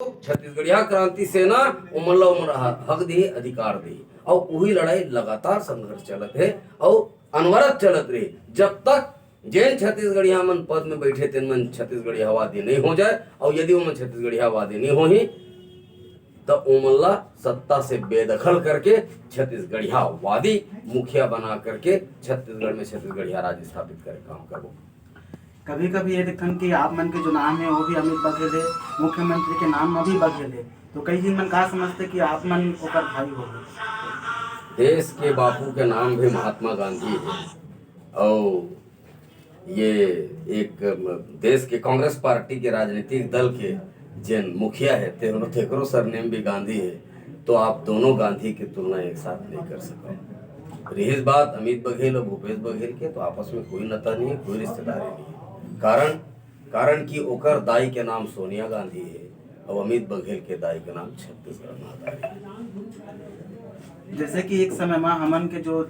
छत्तीसगढ़िया क्रांति सेना उमन ला उमन हक दे अधिकार दे और वही लड़ाई लगातार संघर्ष चलत है और अनवरत चलत रहे जब तक जैन छत्तीसगढ़िया मन पद में बैठे तेन मन छत्तीसगढ़िया वादी नहीं हो जाए और यदि उमन छत्तीसगढ़िया वादी नहीं होही तो उमन ला सत्ता से बेदखल करके छत्तीसगढ़िया वादी मुखिया बना करके छत्तीसगढ़ में छत्तीसगढ़िया राज स्थापित करे काम करो। कभी कभी ये देखन कि आप मन के जो नाम है वो भी अमित बघेल है, मुख्यमंत्री के नाम में भी बघेल है, तो कई दिन मन कहा समझते कि आप मन ओकर भाई हो गए। देश के बापू के नाम भी महात्मा गांधी है और ये एक देश के कांग्रेस पार्टी के राजनीतिक दल के जिन मुखिया है तेकरो सरनेम भी गांधी है, तो आप दोनों गांधी की तुलना एक साथ नहीं कर सको। रही बात अमित बघेल और भूपेश बघेल के, तो आपस में कोई नाता नहीं है, कोई रिश्तेदारी नहीं है। कारण कि ओकर दाई के नाम सोनिया गांधी है और अमित बघेल के दाई के नाम छत्तीसगढ़ महादाई है। जैसे कि एक समय में हमन के जो